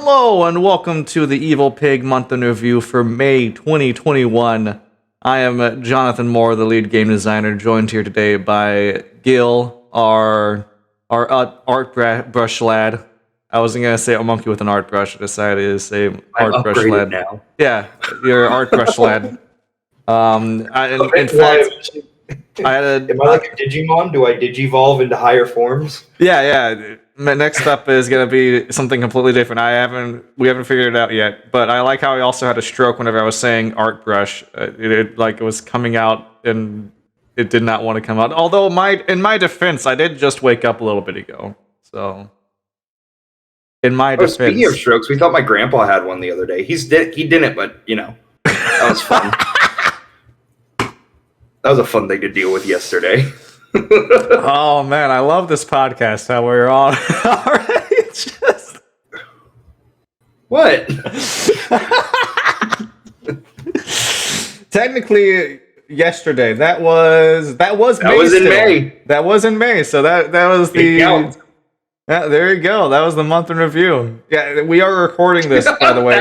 Hello and welcome to the Evil Pig Month in Review for May 2021. I am Jonathan Moore, the lead game designer, joined here today by Gil, our art brush lad. I wasn't going to say a monkey with an art brush, I decided to say art brush lad. Now. Yeah, you're art brush lad. In fact, Am I like a Digimon? Do I digivolve into higher forms? Yeah. Next up is gonna be something completely different. We haven't figured it out yet. But I like how I also had a stroke whenever I was saying art brush. It was coming out and it did not want to come out. Although in my defense, I did just wake up a little bit ago. So in my defense, speaking of strokes, we thought my grandpa had one the other day. He didn't, but that was fun. That was a fun thing to deal with yesterday. Oh man, I love this podcast. How we're all already just what? Technically, yesterday. That was in May. That was in May. So that was the. Yeah, there you go. That was the month in review. Yeah, we are recording this, by the way.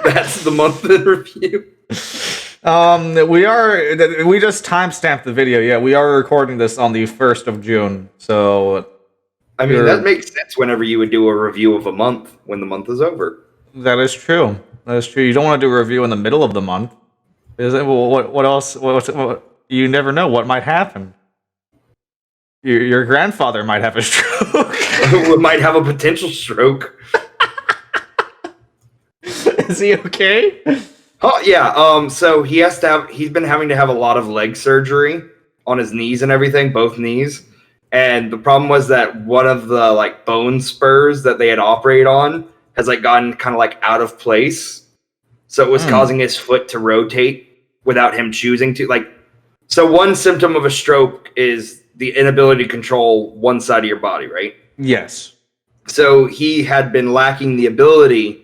That's the month in review. We just timestamped the video. Yeah, we are recording this on the 1st of June. So, I mean, that makes sense whenever you would do a review of a month when the month is over. That is true. You don't want to do a review in the middle of the month. Is it? Well, what else? What, you never know what might happen. Your grandfather might have a stroke. Might have a potential stroke. Is he okay? Oh yeah. So he's been having to have a lot of leg surgery on his knees and everything, both knees. And the problem was that one of the bone spurs that they had operated on has gotten kind of out of place. So it was causing his foot to rotate without him choosing to. So one symptom of a stroke is the inability to control one side of your body, right? Yes. So he had been lacking the ability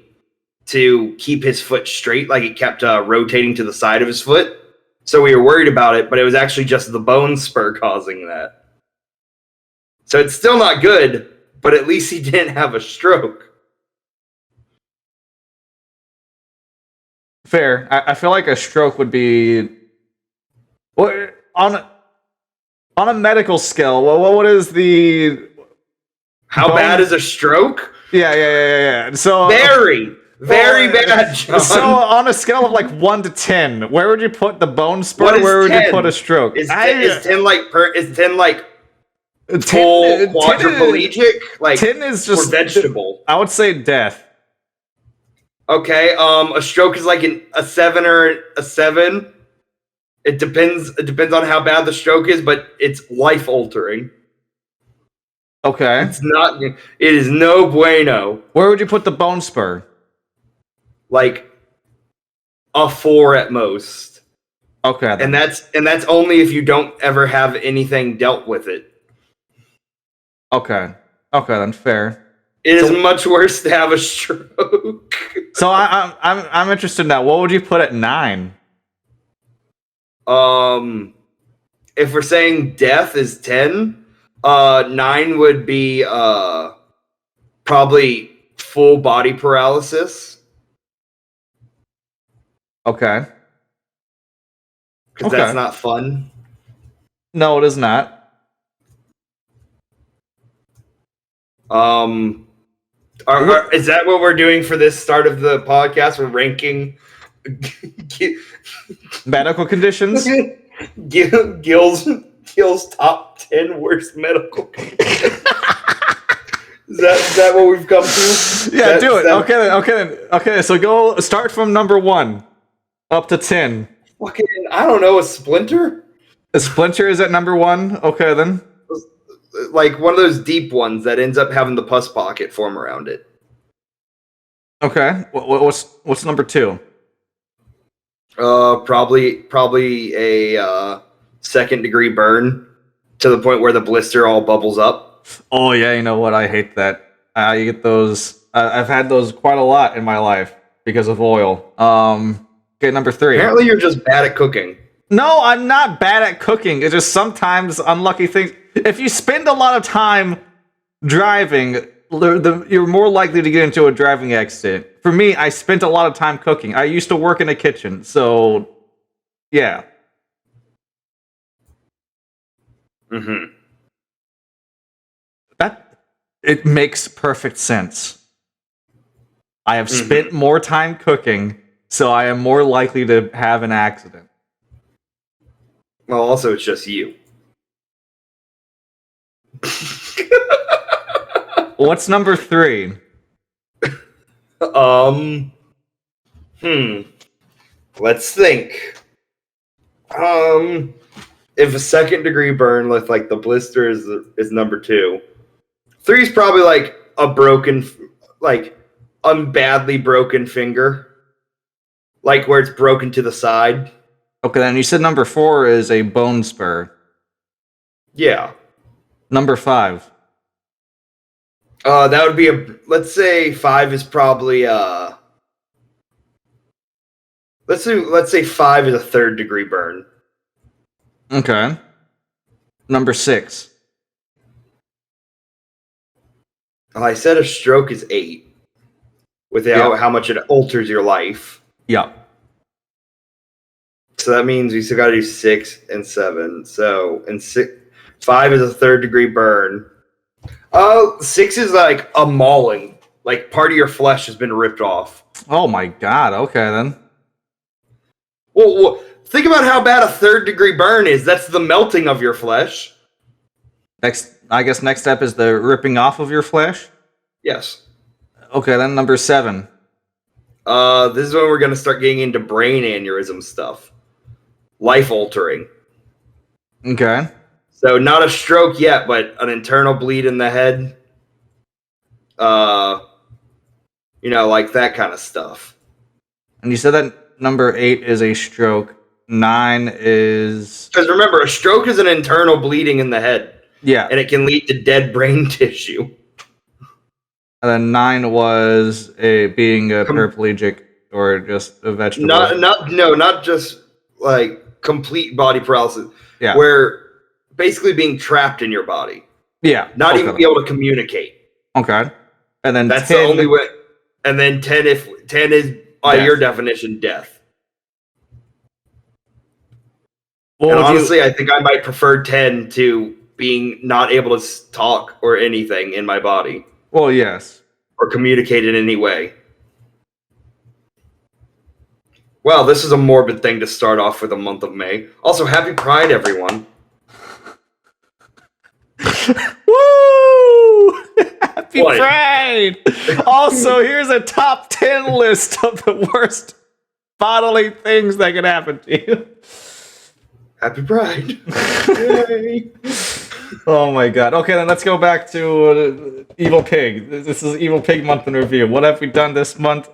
to keep his foot straight, it kept rotating to the side of his foot. So we were worried about it, but it was actually just the bone spur causing that. So it's still not good, but at least he didn't have a stroke. Fair. I feel like a stroke would be... On a medical scale, what is the... How bad is a stroke? Yeah. So Very bad, John. So on a scale of 1 to 10, where would you put the bone spur? Where would 10? You put a stroke? Is 10 full quadriplegic? 10 is just vegetable. I would say death. Okay. A stroke is a 7 or a 7. It depends on how bad the stroke is, but it's life altering. Okay. It is no bueno. Where would you put the bone spur? A 4 at most. Okay. Then. And that's only if you don't ever have anything dealt with it. Okay, then fair. It is much worse to have a stroke. So I'm interested now. What would you put at 9? If we're saying death is 10, 9 would be probably full body paralysis. Okay. Because that's not fun. No, it is not. Is that what we're doing for this start of the podcast? We're ranking medical conditions. Gills top 10 worst medical conditions. Is that what we've come to? Yeah, do it. Okay. So go start from number 1 up to 10. Fucking, I don't know, a splinter? A splinter is at number 1? Okay, then. One of those deep ones that ends up having the pus pocket form around it. Okay. What's number 2? Probably a 2nd degree burn to the point where the blister all bubbles up. Oh yeah, you know what? I hate that. You get those. I've had those quite a lot in my life because of oil. Okay, number 3. Apparently, you're just bad at cooking. No, I'm not bad at cooking. It's just sometimes unlucky things. If you spend a lot of time driving, you're more likely to get into a driving accident. For me, I spent a lot of time cooking. I used to work in a kitchen, so yeah. Mm-hmm. That it makes perfect sense. I have spent more time cooking, so I am more likely to have an accident. Well, also it's just you. What's number 3? Let's think. If a second degree burn with like the blister is number 2. 3 is probably like a broken, like unbadly broken finger, like where it's broken to the side. Okay, then you said number 4 is a bone spur. Yeah. Number 5. That would be let's say 5 is probably let's say 5 is a third degree burn. Okay. Number 6. I said a stroke is 8 without how much it alters your life. Yeah. So that means we still got to do 6 and 7. So, and 5 is a third degree burn. 6 is like a mauling. Like part of your flesh has been ripped off. Oh my god. Okay then. Well, think about how bad a third degree burn is. That's the melting of your flesh. I guess next step is the ripping off of your flesh. Yes. Okay, then number 7. This is when we're going to start getting into brain aneurysm stuff. Life altering. Okay. So not a stroke yet, but an internal bleed in the head. Like that kind of stuff. And you said that number 8 is a stroke. 9 is... Because remember, a stroke is an internal bleeding in the head. Yeah. And it can lead to dead brain tissue. And then 9 was being a paraplegic or just a vegetable. Not just like complete body paralysis. Yeah. Where basically being trapped in your body. Yeah. Not even be able to communicate. Okay. And then that's 10, the only way. And then 10 is by your definition death. Well, and honestly, I think I might prefer 10 to being not able to talk or anything in my body. Well, yes. Or communicate in any way. Well, this is a morbid thing to start off with the month of May. Also, happy Pride, everyone. Woo! Happy Pride! Also, here's a top 10 list of the worst bodily things that can happen to you. Happy Pride. Yay. Oh my god. Okay, then let's go back to Evil Pig. This is Evil Pig month in review. What have we done this month?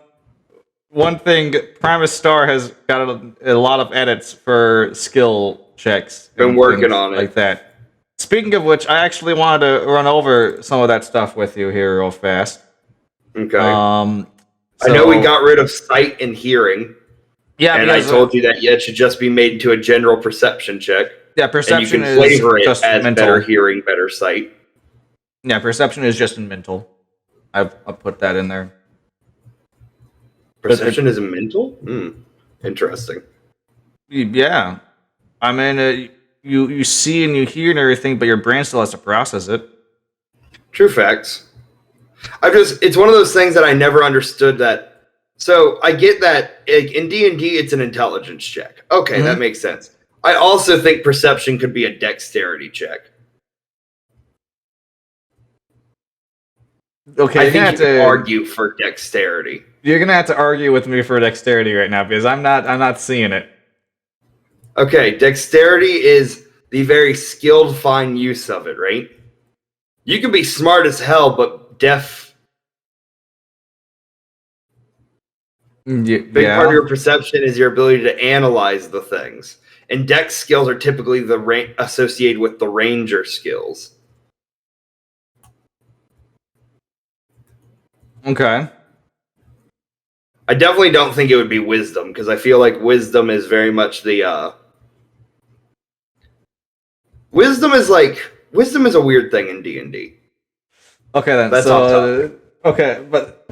One thing, Primus Star has got a lot of edits for skill checks. Been working on it. Like that. Speaking of which, I actually wanted to run over some of that stuff with you here real fast. Okay. I know we got rid of sight and hearing. Yeah, and I told you that it should just be made into a general perception check. Yeah, perception and you can flavor it just as mental. Better hearing, better sight. Yeah, perception is just in mental. I'll put that in there. Perception is mental? Interesting. Yeah. I mean, you see and you hear and everything, but your brain still has to process it. True facts. It's one of those things that I never understood that. So I get that in D&D it's an intelligence check. Okay, that makes sense. I also think perception could be a dexterity check. Okay, I think you can argue for dexterity. You're gonna have to argue with me for dexterity right now because I'm not seeing it. Okay, dexterity is the very skilled, fine use of it, right? You can be smart as hell, but deaf. Big part of your perception is your ability to analyze the things. And dex skills are typically associated with the ranger skills. Okay. I definitely don't think it would be wisdom, because I feel like wisdom is very much the... Wisdom is a weird thing in D&D. Okay then. That's off topic. Okay, but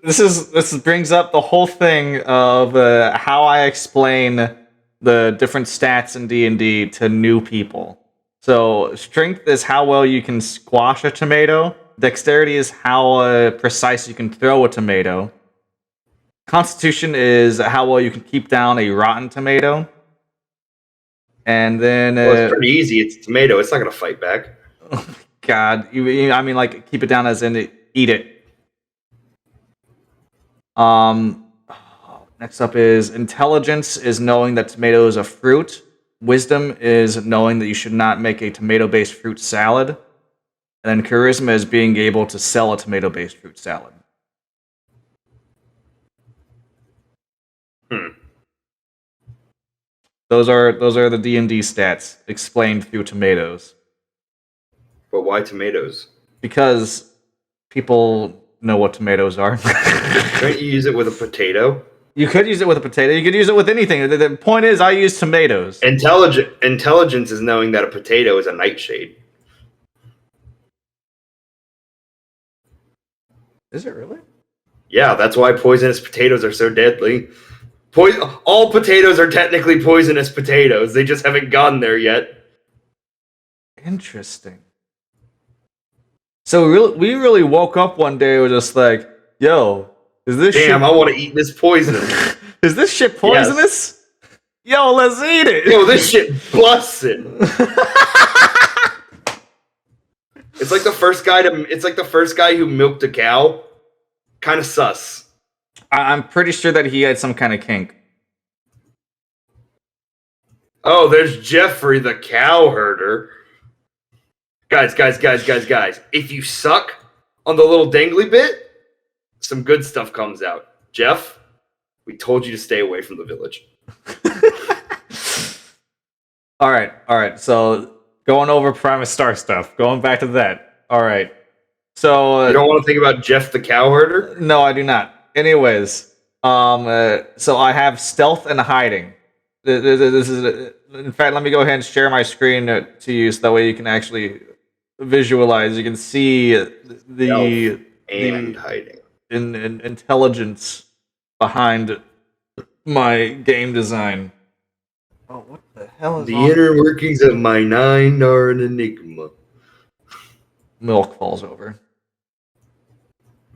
this brings up the whole thing of how I explain the different stats in D&D to new people. So strength is how well you can squash a tomato. Dexterity is how precise you can throw a tomato. Constitution is how well you can keep down a rotten tomato. And then Well, it's pretty easy. It's a tomato. It's not gonna fight back. oh my God, I mean, like keep it down as in eat it. Next up is intelligence is knowing that tomato is a fruit. Wisdom is knowing that you should not make a tomato-based fruit salad. And then charisma is being able to sell a tomato-based fruit salad. Those are the D&D stats explained through tomatoes. But why tomatoes? Because people know what tomatoes are. Don't you use it with a potato? You could use it with a potato. You could use it with anything. The point is, I use tomatoes. Intelligence is knowing that a potato is a nightshade. Is it really? Yeah, that's why poisonous potatoes are so deadly. All potatoes are technically poisonous potatoes. They just haven't gotten there yet. Interesting. So we really woke up one day and were just like, yo, is this Damn, I want to eat this poison. Is this shit poisonous? Yes. Yo, let's eat it. Yo, this shit busted. It's like the first guy who milked a cow. Kind of sus. I'm pretty sure that he had some kind of kink. Oh, there's Jeffrey the cow herder. Guys. If you suck on the little dangly bit, some good stuff comes out. Jeff, we told you to stay away from the village. All right. So going over Primus Star stuff. Going back to that. All right. So you don't want to think about Jeff the cow herder? No, I do not. Anyways, so I have stealth and hiding. This is in fact. Let me go ahead and share my screen to you, so that way you can actually visualize. You can see the hiding in intelligence behind my game design. Oh, what the hell is the inner workings of my 9 are an enigma. Milk falls over.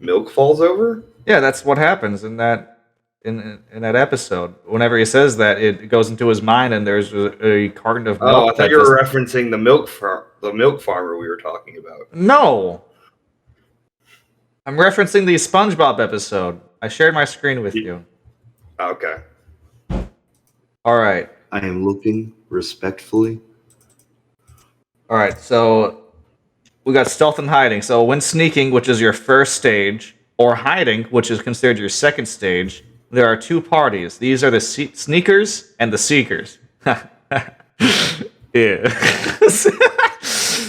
Milk falls over? Yeah, that's what happens in that that episode. Whenever he says that, it goes into his mind, and there's a carton of milk. Oh, I thought you were referencing the milk farmer we were talking about. No, I'm referencing the SpongeBob episode. I shared my screen with you. Okay. All right. I am looking respectfully. All right, so we got stealth and hiding. So when sneaking, which is your first stage, or hiding, which is considered your second stage, there are two parties. These are the sneakers and the seekers. Yeah.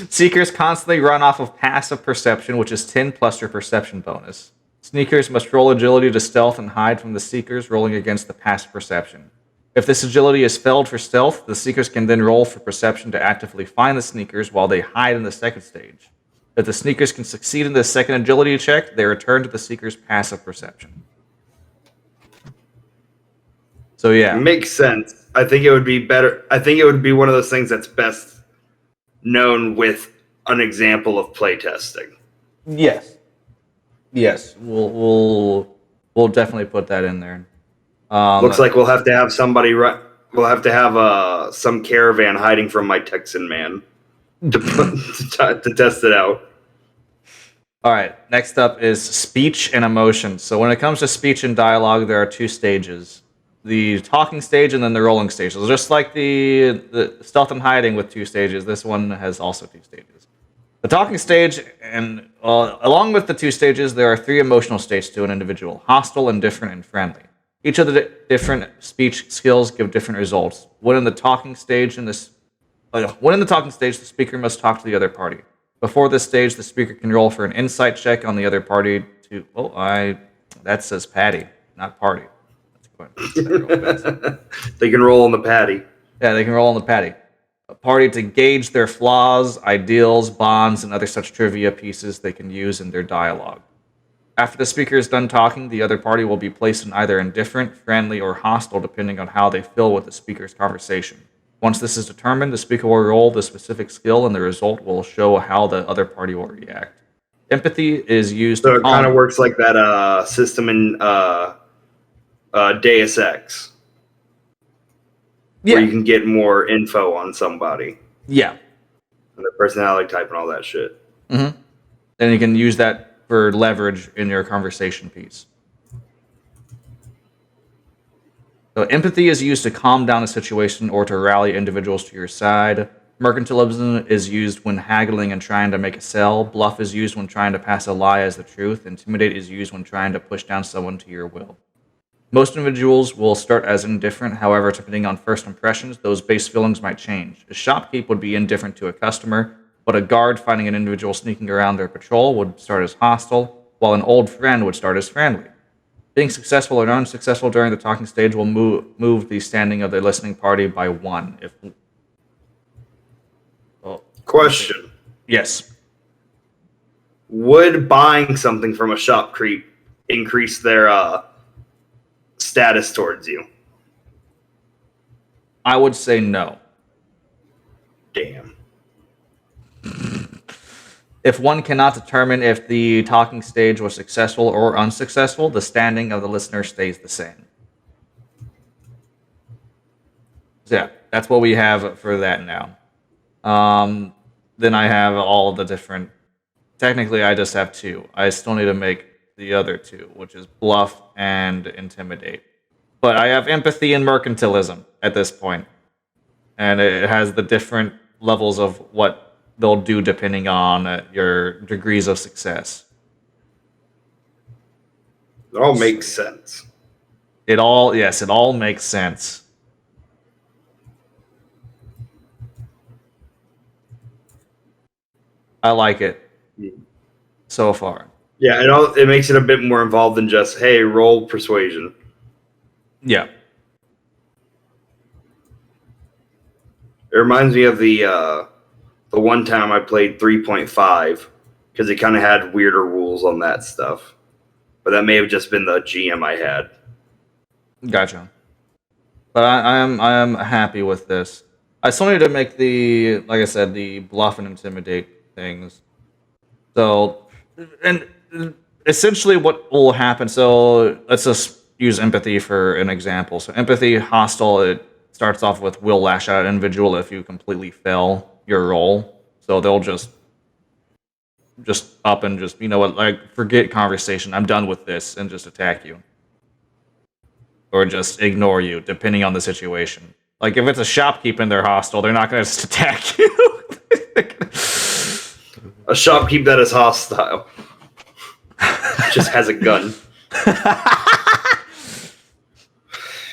Seekers constantly run off of passive perception, which is 10 plus your perception bonus. Sneakers must roll agility to stealth and hide from the seekers, rolling against the passive perception. If this agility is failed for stealth, the seekers can then roll for perception to actively find the sneakers while they hide in the second stage. If the sneakers can succeed in the second agility check, they return to the seeker's passive perception. So yeah. Makes sense. I think it would be better. I think it would be one of those things that's best known with an example of playtesting. Yes. We'll definitely put that in there. Looks like we'll have to have somebody. We'll have to have some caravan hiding from my Texan man to test it out. All right. Next up is speech and emotion. So when it comes to speech and dialogue, there are two stages: the talking stage and then the rolling stage. So just like the stealth and hiding with two stages, this one has also two stages. The talking stage, and along with the two stages, there are three emotional states to an individual: hostile, indifferent, and friendly. Each of the different speech skills give different results. When in the talking stage, the speaker must talk to the other party. Before this stage, the speaker can roll for an insight check on the other party to. That says patty, not party. They can roll on the patty. Yeah, they can roll on the patty. a party to gauge their flaws, ideals, bonds, and other such trivia pieces they can use in their dialogue. After the speaker is done talking, the other party will be placed in either indifferent, friendly, or hostile depending on how they feel with the speaker's conversation. Once this is determined, the speaker will roll the specific skill and the result will show how the other party will react. Empathy is used So to it kind of calm. works like that system in Deus Ex, where you Yeah, can get more info on somebody yeah. and their personality type and all that shit. Mm-hmm. And you can use that for leverage in your conversation piece. So empathy is used to calm down a situation or to rally individuals to your side. Mercantilism is used when haggling and trying to make a sell. Bluff is used when trying to pass a lie as the truth. Intimidate is used when trying to push down someone to your will. Most individuals will start as indifferent, however, depending on first impressions, those base feelings might change. A shopkeep would be indifferent to a customer, but a guard finding an individual sneaking around their patrol would start as hostile, while an old friend would start as friendly. Being successful or unsuccessful during the talking stage will move the standing of the listening party by one. If oh, Question: yes, would buying something from a shop creep increase their status towards you? I would say no. Damn. If one cannot determine if the talking stage was successful or unsuccessful, the standing of the listener stays the same. So yeah, that's what we have for that now. Then I have all the different. Technically, I just have two. I still need to make the other two, which is bluff and intimidate. But I have empathy and mercantilism at this point, and it has the different levels of what they'll do depending on your degrees of success. It all makes sense. It all, yes, it all makes sense. I like it so far. Yeah, it makes it a bit more involved than just, hey, roll persuasion. Yeah. It reminds me of the one time I played 3.5 because it kind of had weirder rules on that stuff. But that may have just been the GM I had. Gotcha. But I am happy with this. I still need to make the, like I said, the bluff and intimidate things. So, and essentially what will happen, so let's just use empathy for an example. So empathy, hostile, it starts off with will lash out at an individual if you completely fail your roll. So they'll just up and just, you know what, like, forget conversation. I'm done with this, and just attack you. Or just ignore you, depending on the situation. Like, if it's a shopkeep and they're hostile, they're not going to just attack you. A shopkeep that is hostile just has a gun.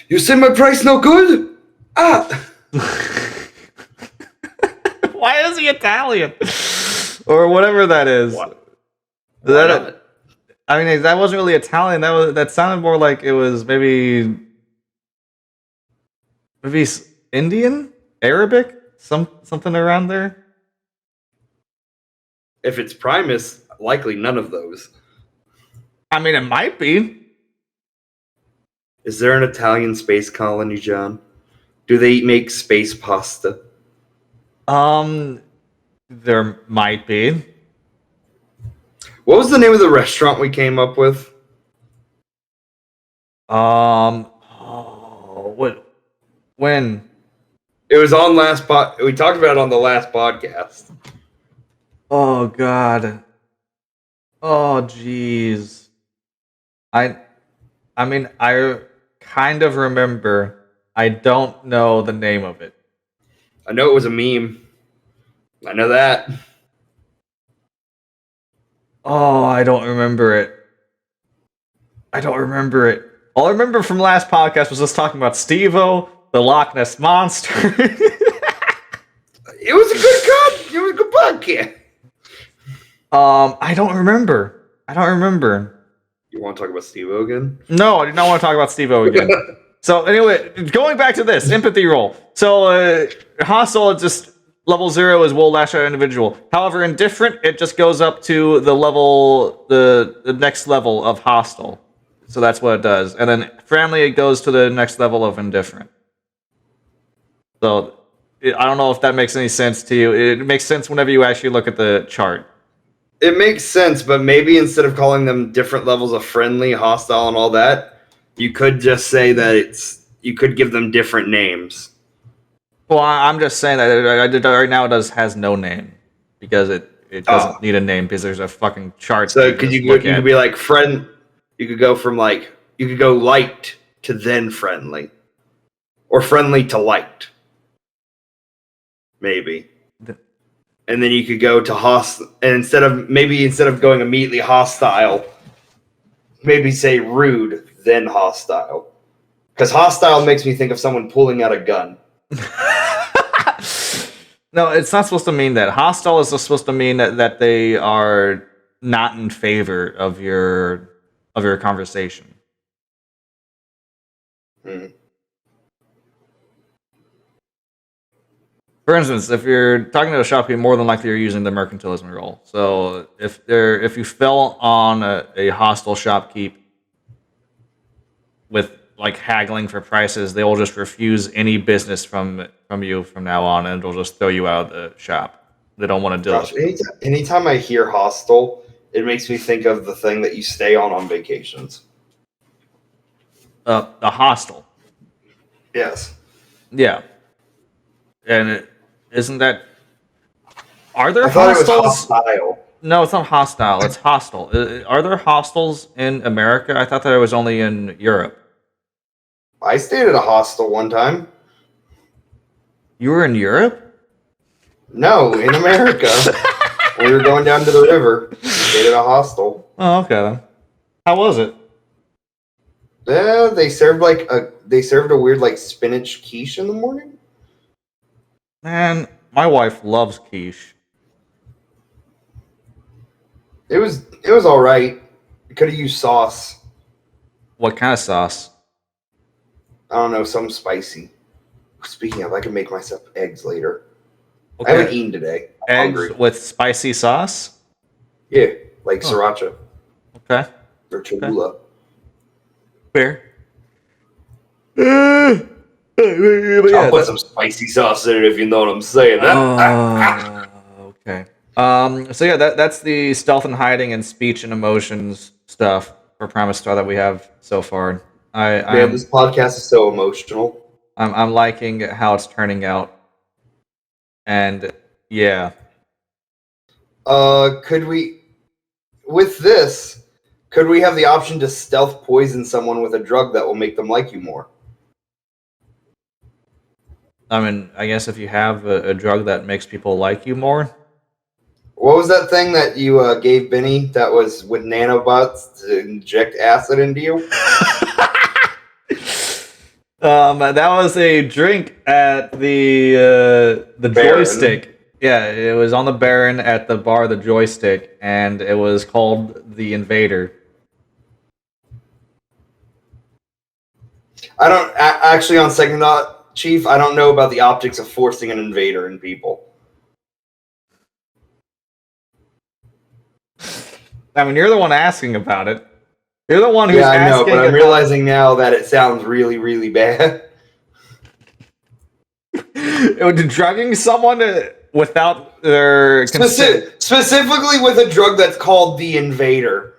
You say my price no good? Ah! Why is he Italian? Or whatever that is. I mean, that wasn't really Italian. That sounded more like it was maybe Indian, Arabic, something around there. If it's Primus, likely none of those. I mean, it might be. Is there an Italian space colony, John? Do they make space pasta? There might be. What was the name of the restaurant we came up with? What? When? It was on we talked about it on the last podcast. Oh God. Oh jeez. I mean, I kind of remember. I don't know the name of it. I know it was a meme. I know that. Oh, I don't remember it. All I remember from last podcast was us talking about Steve-O, the Loch Ness Monster. It was a good podcast. I don't remember. You want to talk about Steve-O again? No, I do not want to talk about Steve-O again. So anyway, going back to this empathy roll. So hostile, it's just level 0 is will lash out individual. However, indifferent, it just goes up to the level, the next level of hostile. So that's what it does. And then friendly, it goes to the next level of indifferent. So I don't know if that makes any sense to you. It makes sense whenever you actually look at the chart. It makes sense, but maybe instead of calling them different levels of friendly, hostile, and all that, you could just say that you could give them different names. Well, I'm just saying that right now it has no name because it doesn't need a name because there's a fucking chart. So could you could be like friend? You could go from you could go light to then friendly, or friendly to light, maybe. And then you could go to hostile, and instead of going immediately hostile, maybe say rude then hostile, because hostile makes me think of someone pulling out a gun. No, it's not supposed to mean that. Hostile is supposed to mean that they are not in favor of your conversation. For instance, if you're talking to a shopkeeper, more than likely you're using the mercantilism roll. So if you fell on a hostile shopkeep with like haggling for prices, they will just refuse any business from you from now on, and it'll just throw you out of the shop. They don't want to do it. Anytime I hear hostile, it makes me think of the thing that you stay on vacations. The hostel. Yes. Yeah. And isn't that? Are there I thought hostels? it was hostile. No, it's not hostile. It's hostel. Are there hostels in America? I thought that it was only in Europe. I stayed at a hostel one time. You were in Europe? No, in America. We were going down to the river. Stayed at a hostel. Oh, okay then. How was it? Yeah, they served a weird like spinach quiche in the morning. Man, my wife loves quiche. It was all right. Could have used sauce. What kind of sauce? I don't know, some spicy. Speaking of, I can make myself eggs later. Okay. I haven't eaten today. I'm Eggs hungry. with spicy sauce? Yeah, like sriracha Okay. or Cholula. Fair. I'll put some spicy sauce in it if you know what I'm saying. Okay. So yeah, that's the stealth and hiding and speech and emotions stuff for Primus Star that we have so far. This podcast is so emotional. I'm liking how it's turning out, and yeah. Could we have the option to stealth poison someone with a drug that will make them like you more? I mean, I guess if you have a drug that makes people like you more. What was that thing that you gave Benny that was with nanobots to inject acid into you? That was a drink at the Joystick. Yeah, it was on the Baron at the bar, the Joystick, and it was called the Invader. I don't actually, on second thought, Chief, I don't know about the optics of forcing an invader in people. I mean, you're the one asking about it. You're the one who's asking. Yeah, I know, but I'm realizing now that it sounds really, really bad. Drugging someone without their consent. Specifically with a drug that's called the Invader.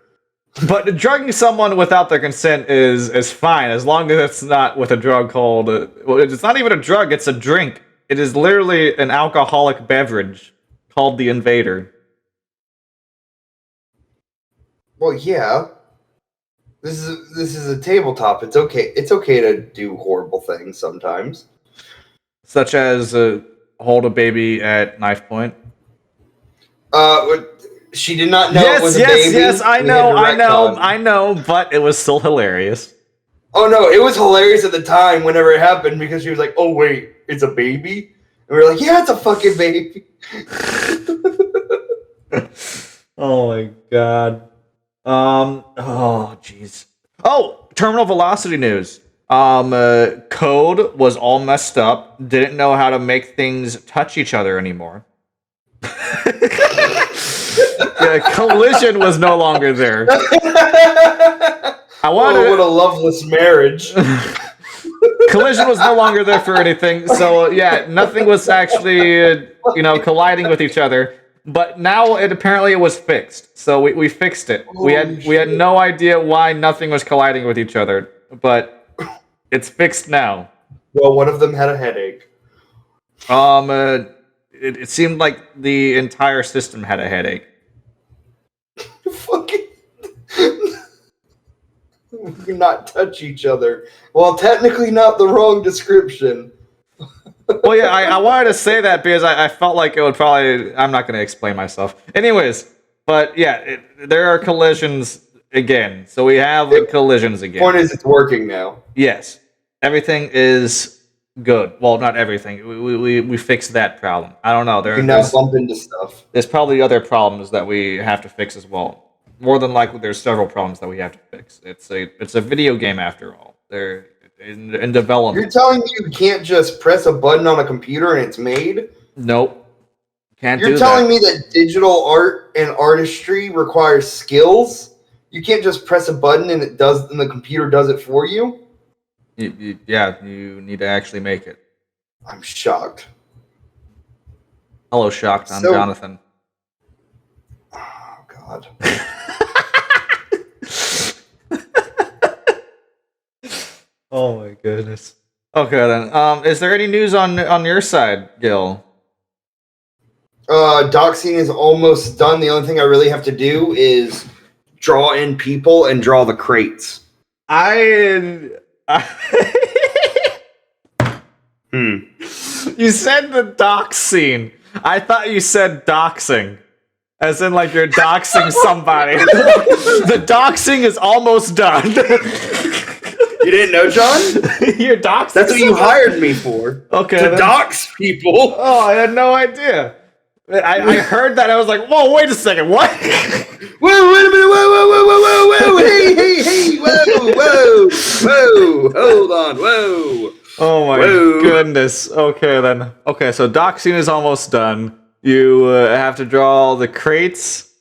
But drugging someone without their consent is fine, as long as it's not with a drug called... well, it's not even a drug, it's a drink. It is literally an alcoholic beverage called the Invader. Well, yeah. This is a tabletop. It's okay. It's okay to do horrible things sometimes. Such as hold a baby at knife point. She did not know it was a baby. Yes, I know, but it was still hilarious. Oh no, it was hilarious at the time whenever it happened because she was like, "Oh wait, it's a baby," and we were like, "Yeah, it's a fucking baby." Oh my god. Oh jeez. Oh, terminal velocity news. Code was all messed up. Didn't know how to make things touch each other anymore. Yeah, collision was no longer there. What a loveless marriage. Collision was no longer there for anything, so yeah, nothing was actually colliding with each other. But now apparently it was fixed, so we fixed it. We had no idea why nothing was colliding with each other, but it's fixed now. Well, one of them had a headache. It seemed like the entire system had a headache. Fucking not touch each other. Well, technically not the wrong description. Well, yeah, I wanted to say that because I felt like it would probably... I'm not going to explain myself. Anyways, but yeah, there are collisions again. So we have collisions again. Point is, it's working now. Yes. Everything is good. Well, not everything. We fixed that problem. I don't know. You can now bump into stuff. There's probably other problems that we have to fix as well. More than likely, there's several problems that we have to fix. It's a video game after all. They're in development. You're telling me you can't just press a button on a computer and it's made? Nope. Can't do that. You're telling me that digital art and artistry requires skills? You can't just press a button and the computer does it for you? Yeah, you need to actually make it. I'm shocked. Hello, shocked. I'm Jonathan. Oh, God. Oh my goodness. Okay then. Is there any news on your side, Gil? Doxing is almost done. The only thing I really have to do is draw in people and draw the crates. You said the doxing. I thought you said doxing. As in, like, you're doxing somebody. The doxing is almost done. You didn't know, John? You're doxing. That's what you hired me for. Okay. To dox people. Oh, I had no idea. I heard that. I was like, whoa, wait a second. What? Whoa, wait a minute. Whoa. Hey. Whoa. Hold on. Whoa. Oh my goodness. Okay, then. Okay, so doxing is almost done. You have to draw the crates,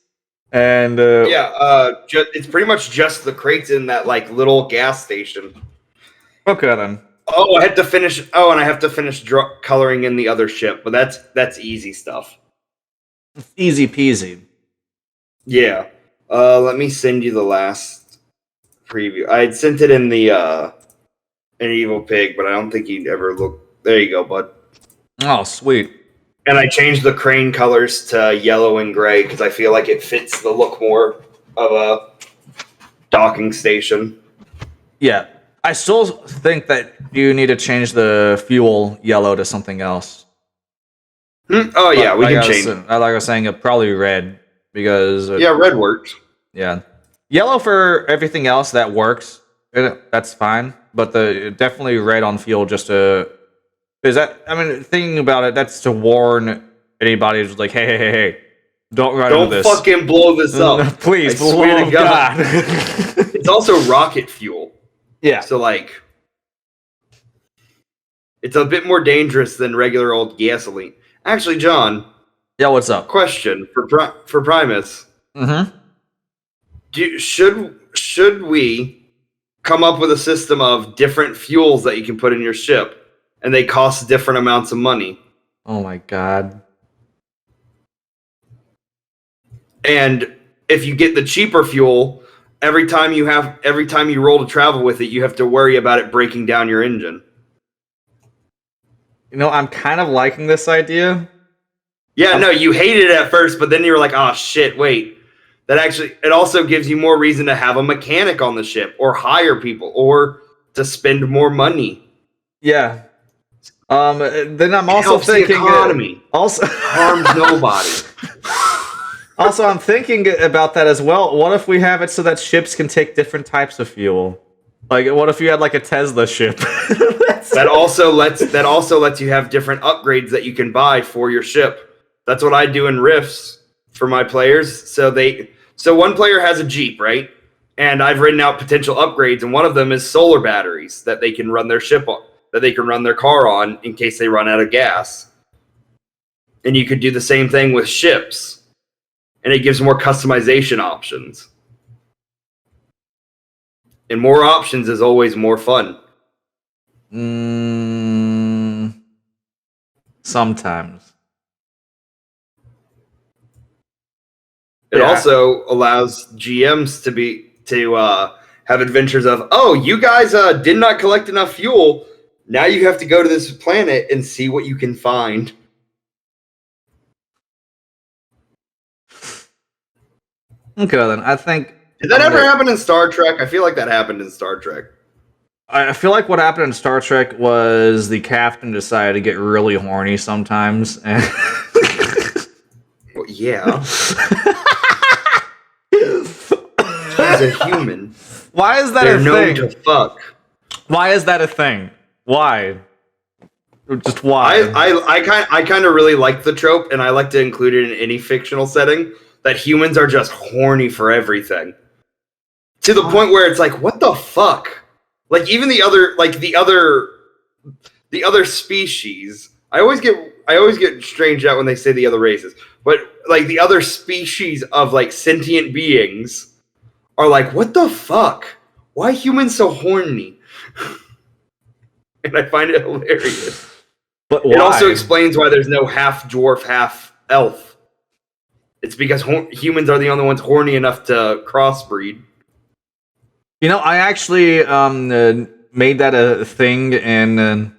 and it's pretty much just the crates in that like little gas station. Okay then. Oh, I have to finish. Oh, and I have to finish coloring in the other ship, but that's easy stuff. Easy peasy. Yeah. Let me send you the last preview. I had sent it in the an Evil Pig, but I don't think you'd ever look. There you go, bud. Oh, sweet. And I changed the crane colors to yellow and gray because I feel like it fits the look more of a docking station. Yeah. I still think that you need to change the fuel yellow to something else. Oh, yeah, we can change. Like I was saying, probably red because... red works. Yeah. Yellow for everything else, that works. That's fine. But definitely red on fuel just to... Is that, I mean, thinking about it, that's to warn anybody who's like, hey, don't run into this. Don't fucking blow this up. Please, I swear to God. God. It's also rocket fuel. Yeah. So, like, it's a bit more dangerous than regular old gasoline. Actually, John. Yeah, what's up? Question for Primus. Mm-hmm. Should we come up with a system of different fuels that you can put in your ship? And they cost different amounts of money. Oh my God. And if you get the cheaper fuel, every time you roll to travel with it, you have to worry about it breaking down your engine. You know, I'm kind of liking this idea. Yeah, no, you hated it at first, but then you were like, oh shit, wait. It also gives you more reason to have a mechanic on the ship, or hire people, or to spend more money. Yeah. Then I'm also thinking the economy. Also harms nobody. Also, I'm thinking about that as well. What if we have it so that ships can take different types of fuel? Like, what if you had like a Tesla ship? That also lets you have different upgrades that you can buy for your ship. That's what I do in Rifts for my players. So one player has a Jeep, right? And I've written out potential upgrades, and one of them is solar batteries that they can run their ship on, that they can run their car on in case they run out of gas. And you could do the same thing with ships. And it gives more customization options. And more options is always more fun. Sometimes. It also allows GMs to have adventures of, oh, you guys did not collect enough fuel. Now you have to go to this planet and see what you can find. Okay, then I think. Did that ever happen in Star Trek? I feel like that happened in Star Trek. I feel like what happened in Star Trek was the captain decided to get really horny sometimes. And Well, yeah. He's a human. Why is that They're a known thing? to fuck. Why is that a thing? Why? Just why? I kind of really like the trope, and I like to include it in any fictional setting, that humans are just horny for everything. To the point where it's like, what the fuck? Like even the other species. I always get strange out when they say the other races. But like the other species of like sentient beings are like, what the fuck? Why humans so horny? And I find it hilarious. But why? It also explains why there's no half dwarf, half elf. It's because humans are the only ones horny enough to crossbreed. You know, I actually made that a thing in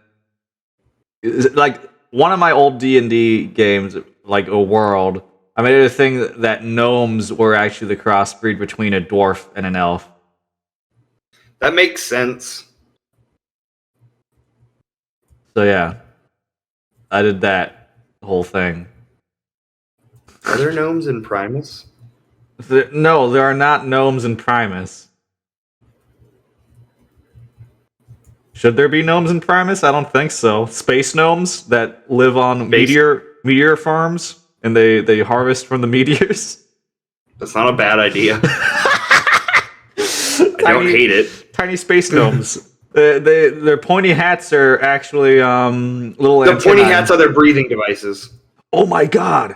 like one of my old D&D games, like a world. I made it a thing that gnomes were actually the crossbreed between a dwarf and an elf. That makes sense. So yeah, I did that whole thing. Are there gnomes in Primus? No, there are not gnomes in Primus. Should there be gnomes in Primus? I don't think so. Space gnomes that live on meteor farms and they harvest from the meteors. That's not a bad idea. I don't hate it. Tiny space gnomes. Their pointy hats are actually little. The pointy hats are their breathing devices. Oh my god!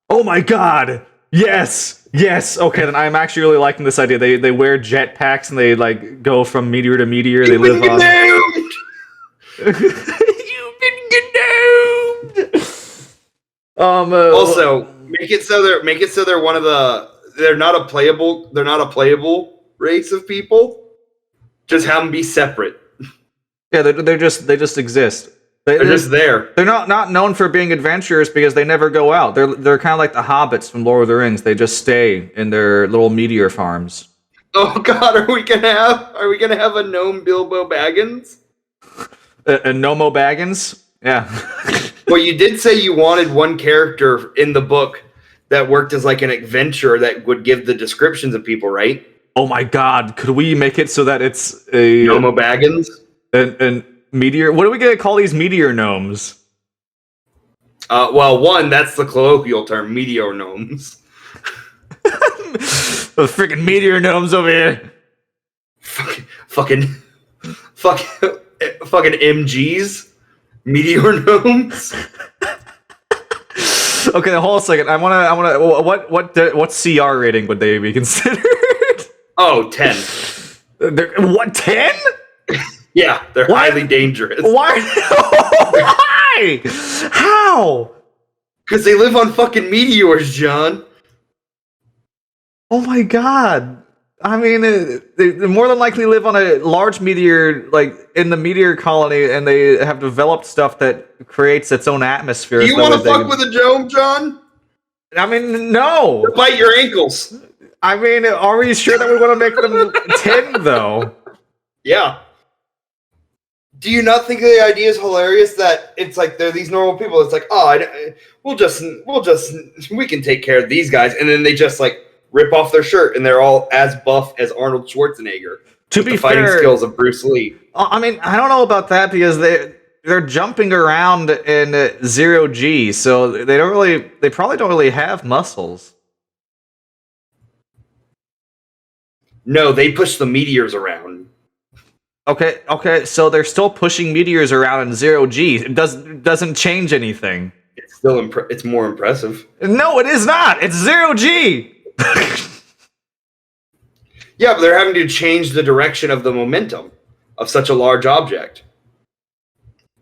Oh my god! Yes! Yes! Okay, then I'm actually really liking this idea. They wear jetpacks and they like go from meteor to meteor. They live on. You've been gnomed! Also, make it so they're one of the. They're not a playable race of people. Just have them be separate. Yeah, they just exist. They're just there. They're not known for being adventurers because they never go out. They're kind of like the hobbits from Lord of the Rings. They just stay in their little meteor farms. Oh God, are we gonna have a gnome Bilbo Baggins? A Nomo Baggins? Yeah. Well, you did say you wanted one character in the book that worked as like an adventurer that would give the descriptions of people, right? Oh my god, could we make it so that it's a Nomo Baggins? An meteor? What are we gonna call these meteor gnomes? Well, one, that's the colloquial term, meteor gnomes. The freaking meteor gnomes over here. Fucking MGs, meteor gnomes. Okay, hold on a second. I wanna. What CR rating would they be considered? Oh, 10. What, 10? Yeah, they're highly dangerous. Why? Why? How? Because they live on fucking meteors, John. Oh my god. I mean, they more than likely live on a large meteor, like in the meteor colony, and they have developed stuff that creates its own atmosphere. Do you want to fuck with a gnome, John? I mean, no. Or bite your ankles. I mean, are we sure that we want to make them 10, though? Yeah. Do you not think the idea is hilarious that it's like they're these normal people? It's like, oh, we can take care of these guys, and then they just like rip off their shirt, and they're all as buff as Arnold Schwarzenegger. To be the fighting fair, skills of Bruce Lee. I mean, I don't know about that because they're jumping around in 0 G, so they probably don't really have muscles. No, they push the meteors around. Okay, so they're still pushing meteors around in 0G. It doesn't change anything. It's still it's more impressive. No, it is not. It's 0G. Yeah, but they're having to change the direction of the momentum of such a large object.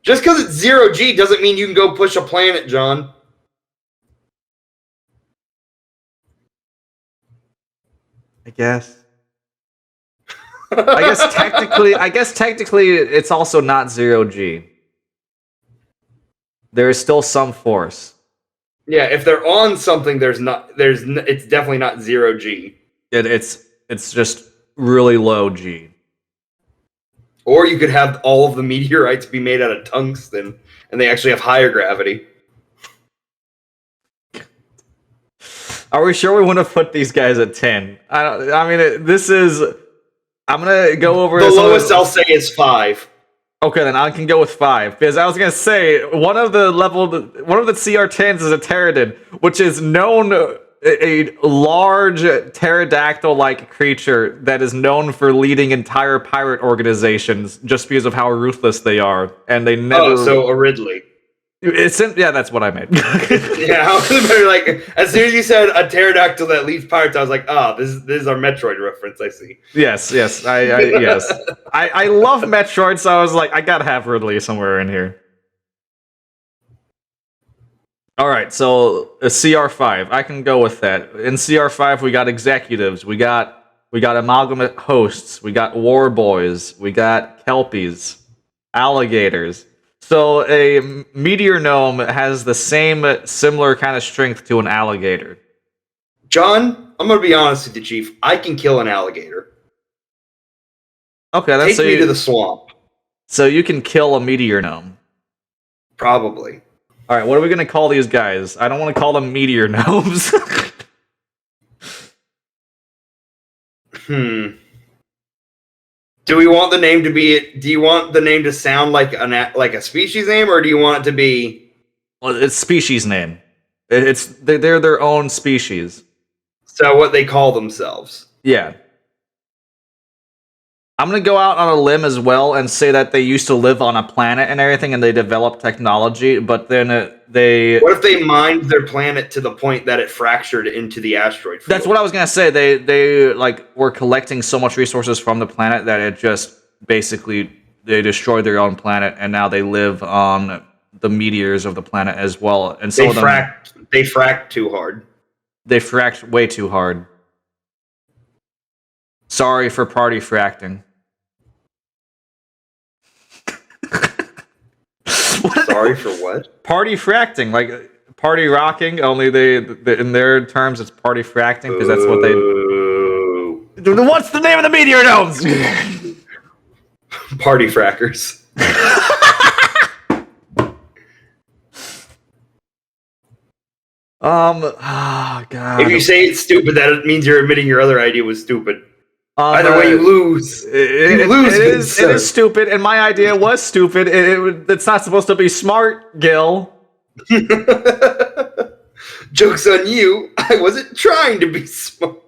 Just because it's 0G doesn't mean you can go push a planet, John. I guess. I guess technically it's also not 0G. There is still some force. Yeah, if they're on something, it's definitely not 0G. It's just really low G. Or you could have all of the meteorites be made out of tungsten, and they actually have higher gravity. Are we sure we want to put these guys at 10? This is. I'm gonna go over the lowest I'll say is 5. Okay, then I can go with 5 because I was gonna say one of the CR10s is a pterodon, which is known a large pterodactyl-like creature that is known for leading entire pirate organizations just because of how ruthless they are, and they never. Oh, so a Ridley. Yeah, that's what I meant. Yeah, I was like, as soon as you said a pterodactyl that leads pirates, I was like, this is our Metroid reference. I see. Yes, yes, I love Metroid, so I was like, I gotta have Ridley somewhere in here. All right, so a CR5, I can go with that. In CR5, we got executives, we got amalgamate hosts, we got war boys, we got kelpies, alligators. So a meteor gnome has the similar kind of strength to an alligator. John, I'm gonna be honest with you, Chief. I can kill an alligator. Okay, take me to the swamp. So you can kill a meteor gnome. Probably. All right, what are we gonna call these guys? I don't want to call them meteor gnomes. Do we want the name to be? Do you want the name to sound like a species name, or do you want it to be? Well, it's species name. They're their own species. So what they call themselves? Yeah. I'm gonna go out on a limb as well and say that they used to live on a planet and everything, and they developed technology. But then they. What if they mined their planet to the point that it fractured into the asteroid field? That's what I was gonna say. They were collecting so much resources from the planet that it just basically they destroyed their own planet, and now they live on the meteors of the planet as well. And so they fracked too hard. They fracked way too hard. Sorry for party fracking. Sorry for what? Party fracting, like party rocking. Only they in their terms, it's party fracting because that's what they. What's the name of the meteor domes? Party frackers. Oh God. If you say it's stupid, that means you're admitting your other idea was stupid. Either way, you lose. It is stupid, and my idea was stupid. It's not supposed to be smart, Gil. Joke's on you. I wasn't trying to be smart.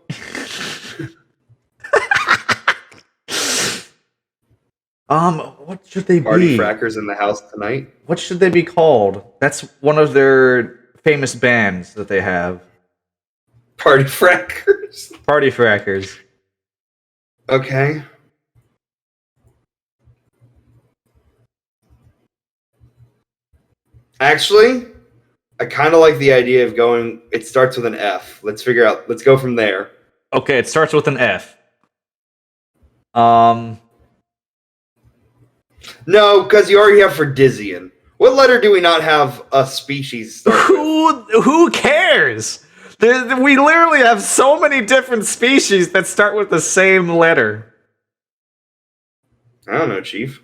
What should they Party be? Frackers in the house tonight. What should they be called? That's one of their famous bands that they have. Party Frackers. Party Frackers. Okay. Actually, I kind of like the idea of going. It starts with an F. Let's go from there. Okay, it starts with an F. No, because you already have Fredizian. What letter do we not have a species start with? Who cares? We literally have so many different species that start with the same letter. I don't know, Chief.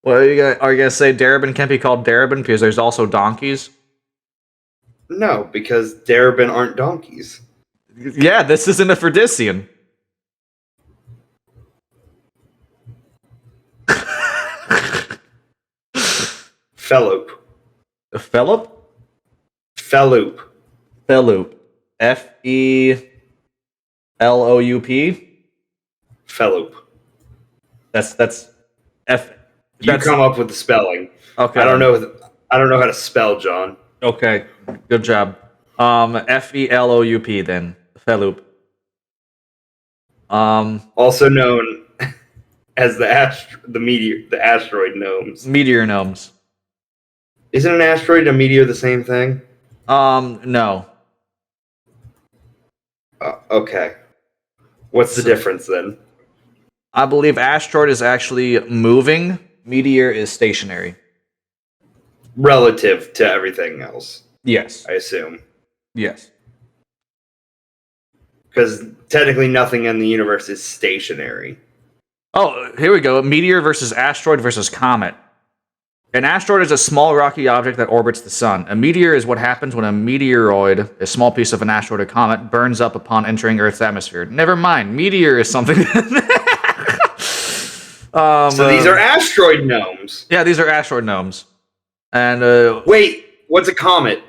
Well, are you gonna say Darabin can't be called Darabin because there's also donkeys? No, because Darabin aren't donkeys. Yeah, this isn't a Fredizian. Fellope. A Phillip? Fellope. Felloop. Feloup. Feloup. That's F. You That's come up with the spelling. okay. I don't know. I don't know how to spell, John. Okay, good job. Feloup then. Feloup. Also known as the asteroid gnomes. Meteor gnomes. Isn't an asteroid and a meteor the same thing? No. Okay. What's the difference then? I believe asteroid is actually moving. Meteor is stationary. Relative to everything else, Yes. I assume. Yes. Because technically nothing in the universe is stationary. Oh, here we go. Meteor versus asteroid versus comet. An asteroid is a small rocky object that orbits the sun. A meteor is what happens when a meteoroid, a small piece of an asteroid or comet, burns up upon entering Earth's atmosphere. Never mind. Meteor is something. So these are asteroid gnomes. Yeah, these are asteroid gnomes. And Wait, what's a comet?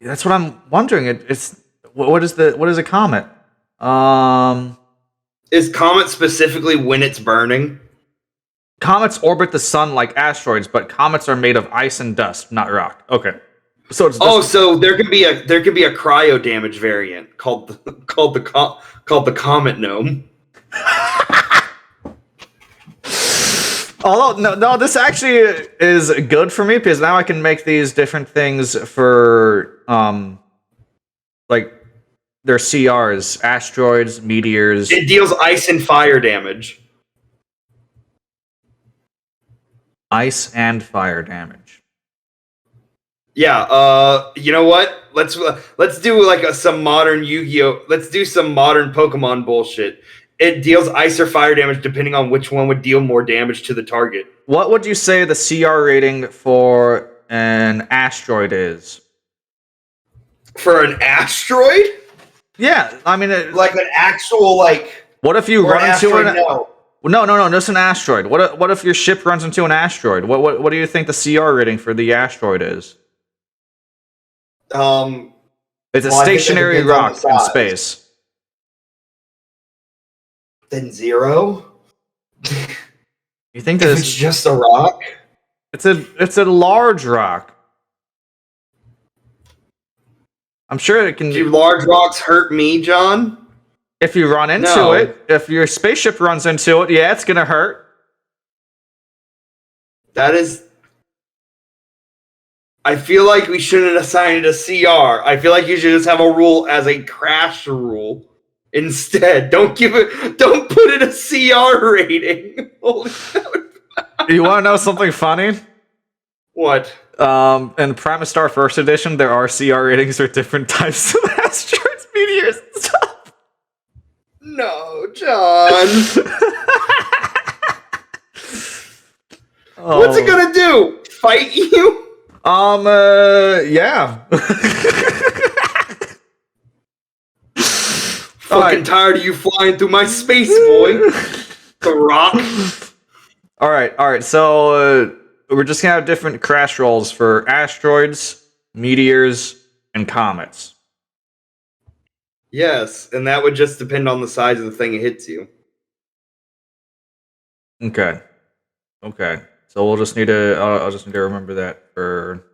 that's what I'm wondering. It's what is a comet? Is comet specifically when it's burning? Comets orbit the sun like asteroids, but comets are made of ice and dust, not rock. Okay, so it's so there could be a cryo damage variant called the comet gnome. Although no, this actually is good for me because now I can make these different things for like their CRs, asteroids, meteors. It deals ice and fire damage. Ice and fire damage. Yeah, you know what? Let's do like some modern Yu-Gi-Oh. Let's do some modern Pokemon bullshit. It deals ice or fire damage depending on which one would deal more damage to the target. What would you say the CR rating for an asteroid is? For an asteroid? Yeah, I mean, Like an actual like. What if you run into an? No. Just an asteroid. What if your ship runs into an asteroid? What do you think the CR rating for the asteroid is? It's a stationary rock in space. Then 0. You think If it's just a rock? It's a large rock. I'm sure it can. Do large rocks hurt me, John? If you run into it, if your spaceship runs into it, yeah, it's gonna hurt. That is. I feel like we shouldn't assign it a CR. I feel like you should just have a rule as a crash rule. Instead, don't put it a CR rating. You want to know something funny? What? In Primastar First Edition, there are CR ratings for different types of asteroids, meteors, and stuff. No, John. What's it gonna do? Fight you? Yeah. Fucking tired of you flying through my space, boy. The rock. All right. So we're just gonna have different crash rolls for asteroids, meteors, and comets. Yes, and that would just depend on the size of the thing it hits you. Okay. So we'll just need to. I'll just need to remember that for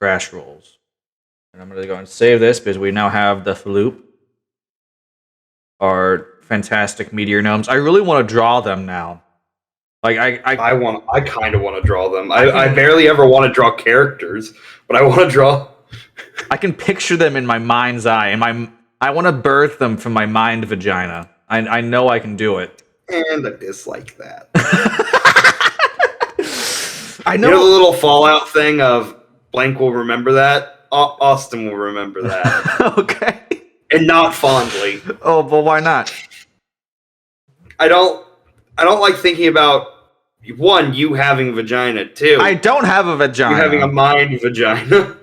crash rolls, and I'm gonna go and save this because we now have the Floop, our fantastic meteor gnomes. I really want to draw them now. Like I kind of want to draw them. I barely ever want to draw characters, but I want to draw. I can picture them in my mind's eye, and I want to birth them from my mind vagina. I know I can do it. And I dislike that. I know. You know the little Fallout thing of blank will remember that? Austin will remember that. Okay. And not fondly. Oh, but why not? I don't like thinking about, one, you having a vagina. Two, I don't have a vagina. You having a mind vagina.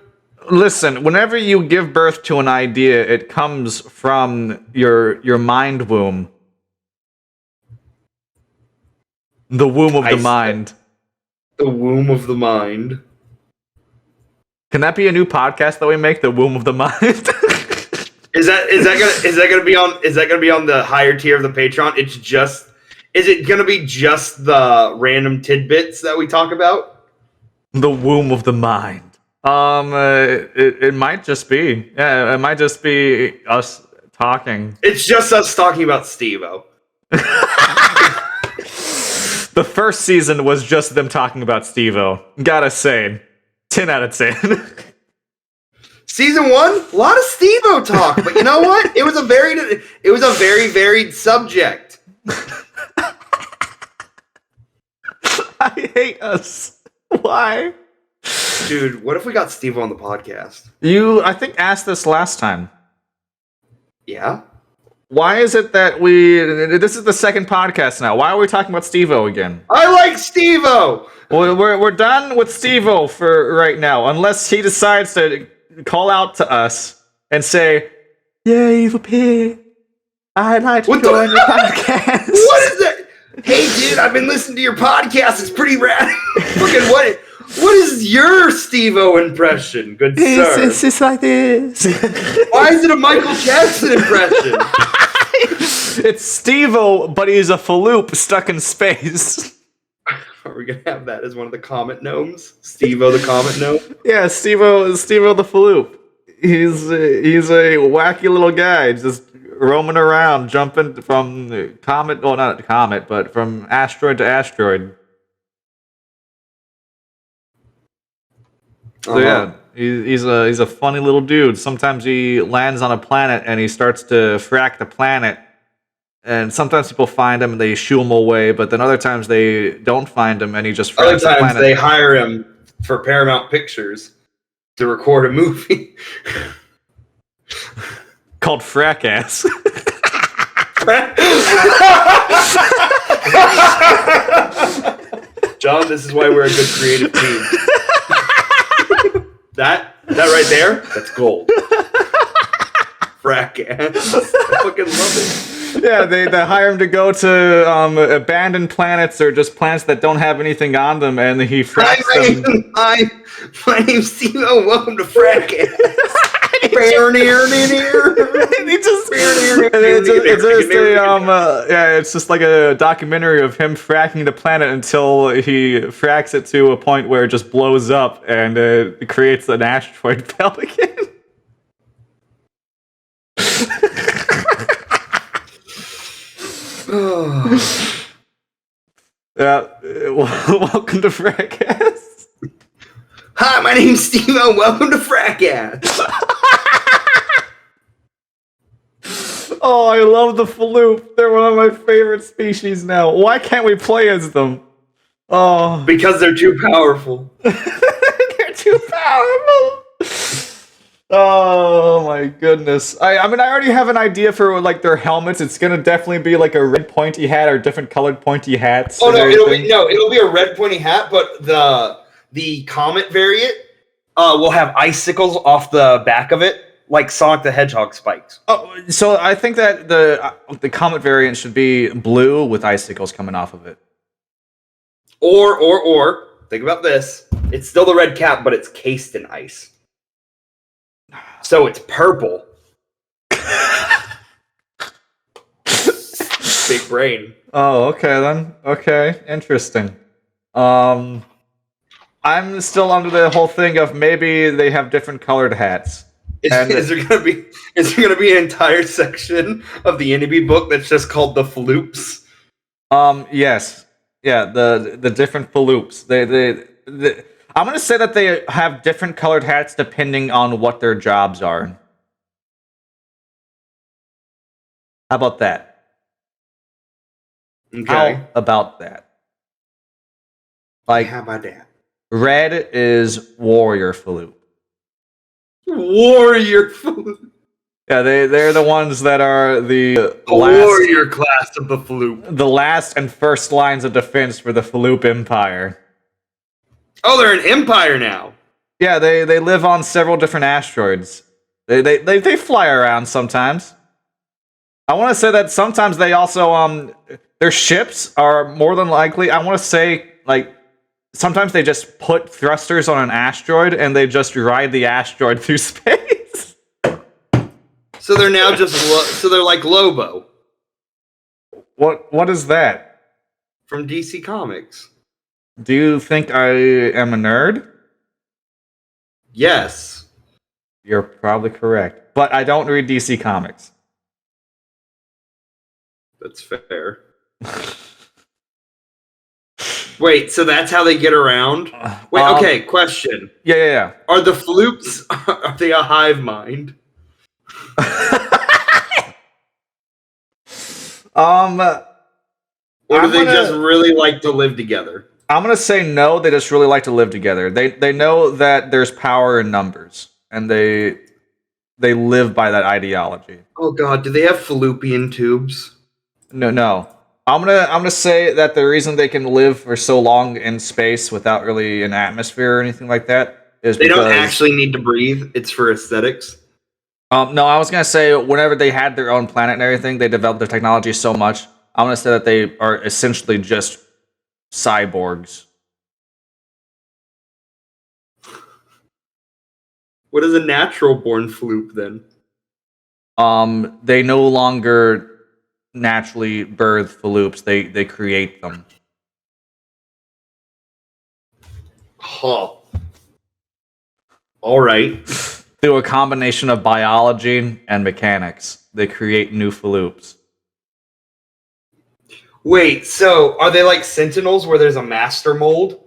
Listen, whenever you give birth to an idea, it comes from your mind womb. The womb of the mind. The womb of the mind. Can that be a new podcast that we make? The womb of the mind? Is that gonna be on the higher tier of the Patreon? Is it gonna be just the random tidbits that we talk about? The womb of the mind. It might just be. Yeah, it might just be us talking. It's just us talking about Steve-O. The first season was just them talking about Steve-O. Gotta say, 10 out of 10. Season 1, a lot of Steve-O talk, but you know what? It was a very varied subject. I hate us. Why? Dude, what if we got Steve-O on the podcast? You, I think, asked this last time. Yeah? Why is it that this is the second podcast now. Why are we talking about Steve-O again? I like Steve-O! Well, we're done with Steve-O for right now, unless he decides to call out to us and say, "Yeah, evil pig, I'd like to join your podcast." What is that? Hey, dude, I've been listening to your podcast. It's pretty rad. Fucking what is your Steve-O impression, good sir? It's just like this. Why is it a Michael Jackson impression? It's Steve-O, but he's a falloop stuck in space. Are we gonna have that as one of the Comet Gnomes? Steve-O the Comet Gnome? Yeah, Steve-O the falloop. He's a wacky little guy, just roaming around, jumping from comet, well, not comet, but from asteroid to asteroid. So yeah, he's a funny little dude. Sometimes he lands on a planet and he starts to frack the planet. And sometimes people find him and they shoo him away, but then other times they don't find him and he just fracks the planet. Other times they hire him for Paramount Pictures to record a movie. Called Frackass. John, this is why we're a good creative team. That right there, that's gold. Frackass. I fucking love it. Yeah, they hire him to go to abandoned planets or just planets that don't have anything on them, and he fracks them. Hi, my name's Steve-O. Welcome to Frackass. It's just like a documentary of him fracking the planet until he fracks it to a point where it just blows up and it creates an asteroid belt again. Yeah, welcome to Frackass. Hi, my name's Steve-O. Welcome to Frackass. Oh, I love the falloop. They're one of my favorite species now. Why can't we play as them? Oh, because they're too powerful. They're too powerful. Oh my goodness. I mean, I already have an idea for like their helmets. It's gonna definitely be like a red pointy hat or different colored pointy hats. Oh no, it'll be a red pointy hat, but the Comet variant will have icicles off the back of it, like Sonic the Hedgehog spikes. Oh, so I think that the Comet variant should be blue with icicles coming off of it. Or think about this. It's still the red cap, but it's cased in ice. So it's purple. Big brain. Oh, okay then. Okay, interesting. I'm still under the whole thing of maybe they have different colored hats. Is there gonna be an entire section of the Inibee book that's just called the Floops? Yes. Yeah, the different faloops. I'm gonna say that they have different colored hats depending on what their jobs are. How about that? Okay. How about that? Like, how about that? Red is warrior falloop. Warrior falloop. Yeah, they're the ones that are the warrior class of the falloop. The last and first lines of defense for the falloop empire. Oh, they're an empire now. Yeah, they live on several different asteroids. They fly around sometimes. I want to say that sometimes they also their ships are more than likely. I want to say like sometimes they just put thrusters on an asteroid and they just ride the asteroid through space. So they're now just so they're like Lobo What is that? from DC Comics. Do you think I am a nerd? Yes. You're probably correct. But I don't read DC Comics. That's fair. Wait, so that's how they get around? Wait, okay, question. Yeah. Are the floops, are they a hive mind? Or do they just really like to live together? I'm gonna say no. They just really like to live together. They know that there's power in numbers, and they live by that ideology. Oh God, do they have fallopian tubes? No. I'm gonna say that the reason they can live for so long in space without really an atmosphere or anything like that is They because don't actually need to breathe. It's for aesthetics. No, I was gonna say whenever they had their own planet and everything, they developed their technology so much. I'm gonna say that they are essentially just cyborgs. What is a natural born floop then? They no longer naturally birth faloops. They create them. Huh. All right. Through a combination of biology and mechanics, they create new faloops. Wait, so are they like Sentinels where there's a master mold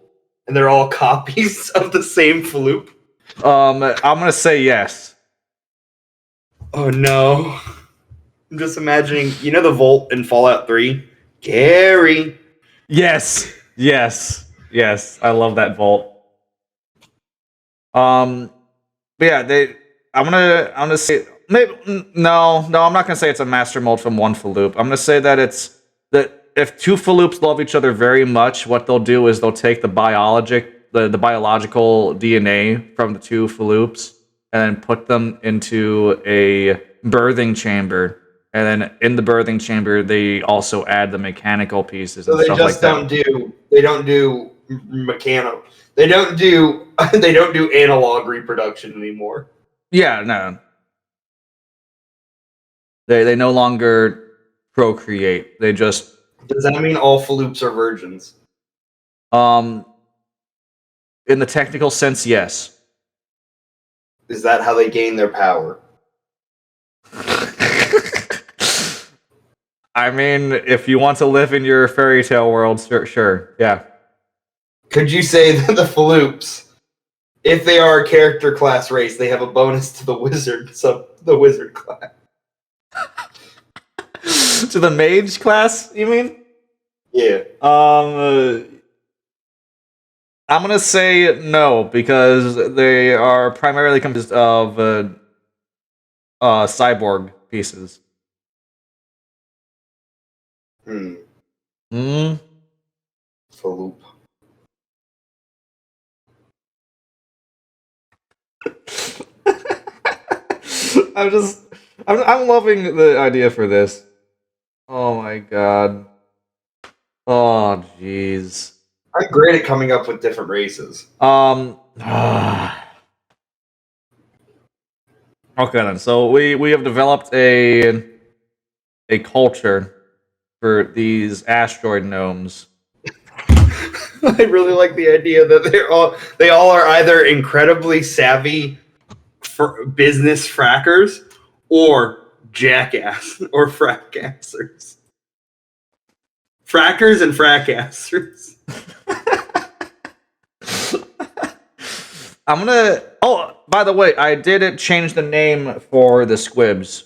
and they're all copies of the same floop? I'm gonna say yes. Oh no. I'm just imagining, you know the Volt in Fallout 3? Gary. Yes. I love that vault. But yeah, I'm gonna say maybe no. I'm not gonna say it's a master mold from one Faloop. I'm gonna say that it's that if two Faloops love each other very much, what they'll do is they'll take the biological DNA from the two Faloops and put them into a birthing chamber. And then in the birthing chamber, they also add the mechanical pieces and stuff like that. They don't do mechanical. They don't do analog reproduction anymore. Yeah, no. They no longer procreate. They just Does that mean all Faloops are virgins? in the technical sense, yes. Is that how they gain their power? I mean, if you want to live in your fairy tale world, sure, yeah. Could you say that the Faloops, if they are a character class race, they have a bonus to the wizard class? To the mage class, you mean? Yeah. I'm gonna say no because they are primarily composed of cyborg pieces. Faloop. I'm loving the idea for this. Oh my god. Oh jeez. I'm great at coming up with different races. Okay then. So we have developed a culture for these asteroid gnomes. I really like the idea that they all are either incredibly savvy for business frackers or jackass or fracassers. Frackers and fracassers. I'm gonna. Oh, by the way, I did change the name for the squibs.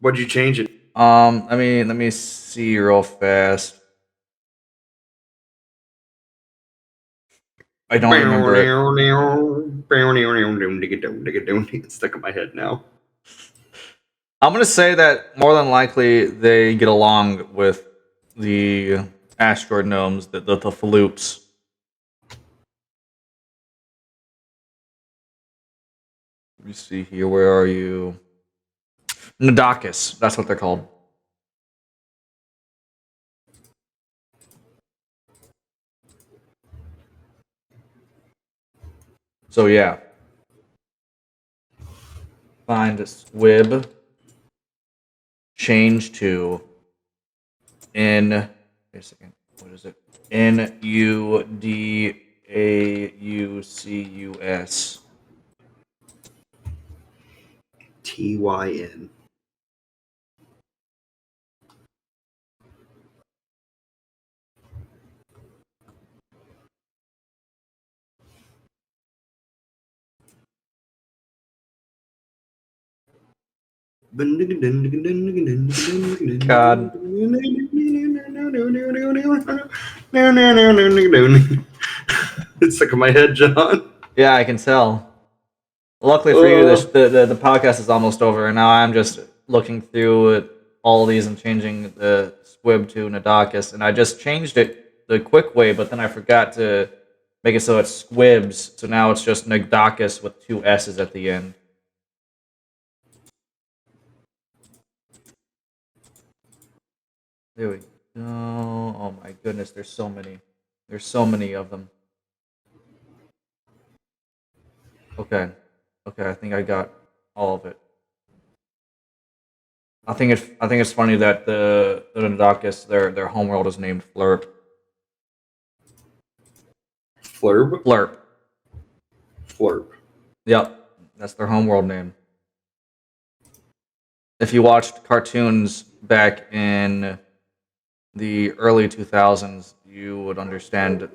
What'd you change it? Let me see real fast. I don't remember it. It's stuck in my head now. I'm gonna say that more than likely they get along with the asteroid gnomes, the Faloops. Let me see here. Where are you? Nadakis. That's what they're called. So yeah. find squib, change to N. Wait a second. What is it? Nudaucus. TYN. God. It's stuck in my head, John. Yeah, I can tell. Luckily for you, the podcast is almost over, and now I'm just looking through all these and changing the squib to Nadakis, and I just changed it the quick way, but then I forgot to make it so it's squibs, so now it's just Nadakis with 2 S's at the end. There we go. Oh my goodness, there's so many. There's so many of them. Okay. Okay, I think I got all of it. I think it's funny that the Nadakis, their homeworld is named Flurp. Flurb? Flurp. Flurp. Yep, that's their homeworld name. If you watched cartoons back in the early 2000s, you would understand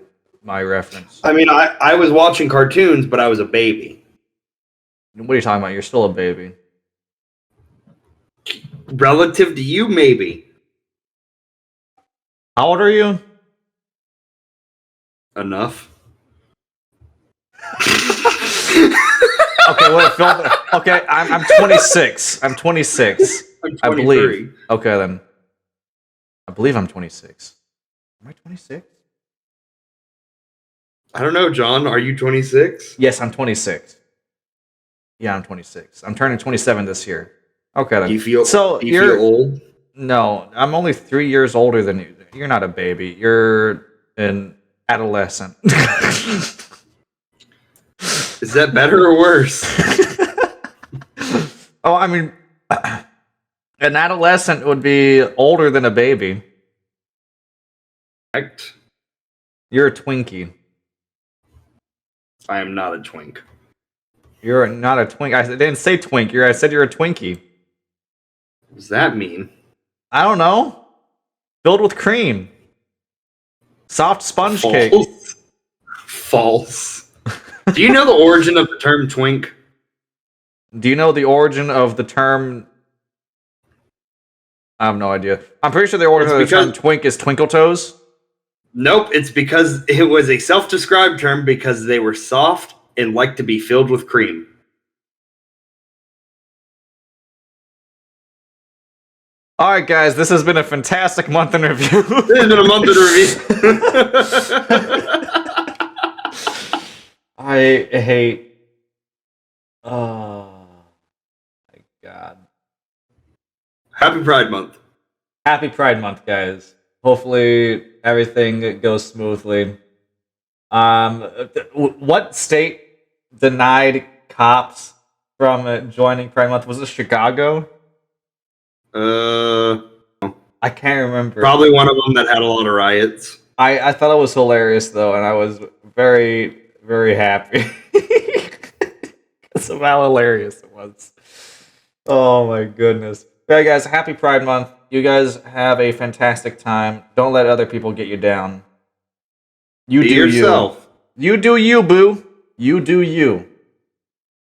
my reference. I mean, I was watching cartoons, but I was a baby. What are you talking about? You're still a baby. Relative to you, maybe. How old are you? Enough. Okay, what film? Okay, I'm 26. I'm 26. I'm 23. I believe. Okay, then. I believe I'm 26. Am I 26? I don't know, John. Are you 26? Yes, I'm 26. Yeah, I'm 26. I'm turning 27 this year. Okay, then. Do you feel old? No, I'm only 3 years older than you. You're not a baby. You're an adolescent. Is that better or worse? Oh, I mean, an adolescent would be older than a baby. Correct. You're a Twinkie. I am not a twink. You're not a twink. I didn't say twink. I said you're a Twinkie. What does that mean? I don't know. Filled with cream. Soft sponge cake. False. Do you know the origin of the term twink? Do you know the origin of the term? I have no idea. I'm pretty sure the origin of the term twink is twinkle toes. Nope, it's because it was a self-described term because they were soft and liked to be filled with cream. All right, guys, this has been a fantastic month in review. This has been a month in review. I hate. Oh my god! Happy Pride Month. Happy Pride Month, guys. Hopefully everything goes smoothly. What state denied cops from joining Pride Month? Was it Chicago? I can't remember. Probably one of them that had a lot of riots. I thought it was hilarious though, and I was very, very happy. That's how hilarious it was. Oh my goodness. Yeah, guys, happy Pride Month. You guys have a fantastic time. Don't let other people get you down. You Be do yourself. You do you, boo. You do you.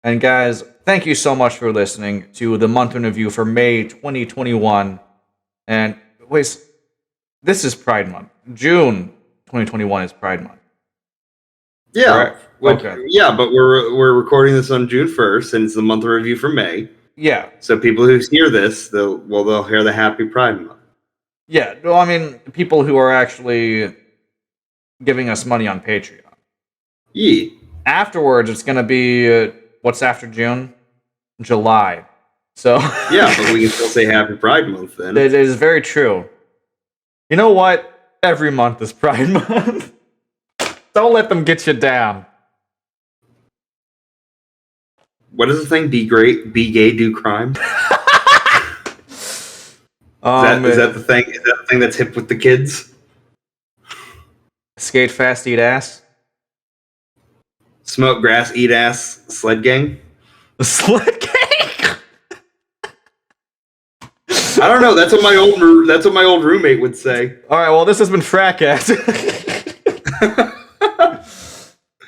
And guys, thank you so much for listening to the month in review for May 2021. And wait, this is Pride Month. June 2021 is Pride Month. Yeah. Okay. Yeah, but we're recording this on June 1st, and it's the month in review for May. Yeah. So people who hear this, they'll hear the Happy Pride Month. Yeah. Well, I mean, people who are actually giving us money on Patreon. Yeah. Afterwards, it's going to be what's after June? July. So yeah, but we can still say Happy Pride Month then. It is very true. You know what? Every month is Pride Month. Don't let them get you down. what is the thing? Be great, be gay, do crime. Is that the thing? Is that the thing that's hip with the kids? Skate fast, eat ass. Smoke grass, eat ass, sled gang. Sled gang. I don't know. That's what my old roommate would say. All right. Well, this has been Fracast.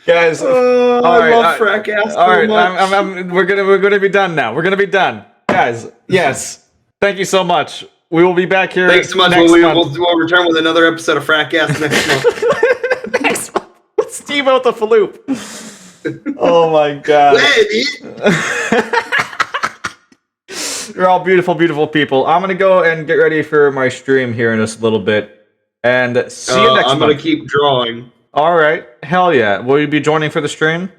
Guys, I love Fracast. All right, we're gonna be done now. We're gonna be done, guys. Yes, thank you so much. We will be back here. Thanks so much. We'll return with another episode of Fracast next month. Next month, with Steve out the Faloop. Oh my god. You're all beautiful, beautiful people. I'm gonna go and get ready for my stream here in just a little bit, and see you next month. I'm gonna keep drawing. All right, hell yeah. Will you be joining for the stream?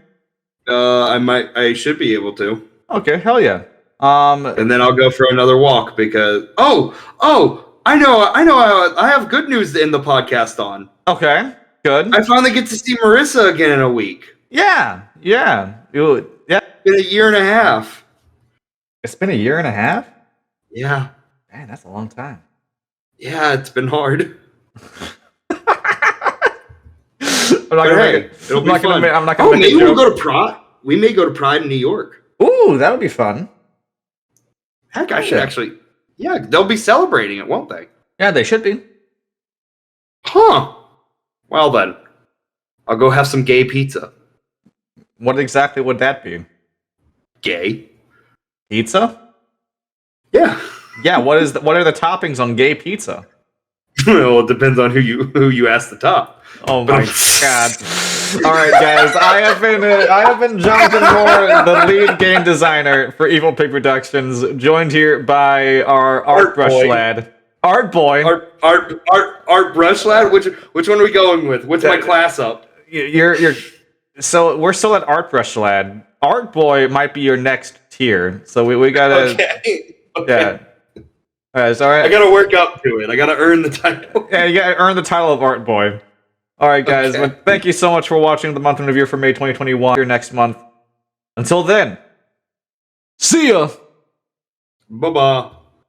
I should be able to. Okay, hell yeah. And then I'll go for another walk because I know I have good news to end the podcast on. Okay, good. I finally get to see Marissa again in a week. Yeah. It's been a year and a half. It's been a year and a half? Yeah. Man, that's a long time. Yeah, it's been hard. I'm not gonna maybe we'll go to Pride. We may go to Pride in New York. Ooh, that would be fun. Heck, I should actually. Yeah, they'll be celebrating it, won't they? Yeah, they should be. Huh. Well then, I'll go have some gay pizza. What exactly would that be? Gay pizza? Yeah. Yeah. What are the toppings on gay pizza? Well, it depends on who you ask to top. Oh my god! All right, guys, I have been Jonathan Moore, the lead game designer for Evil Pig Productions, joined here by our art brush lad, Art Boy, art brush lad. Which one are we going with? What's my class up? So we're still at art brush lad. Art Boy might be your next tier, so we gotta. Okay. Yeah. All right. I gotta work up to it. I gotta earn the title. Yeah, you gotta earn the title of Art Boy. All right, guys. Okay. Well, thank you so much for watching the month in review for May 2021. Here next month. Until then, see ya. Bye-bye.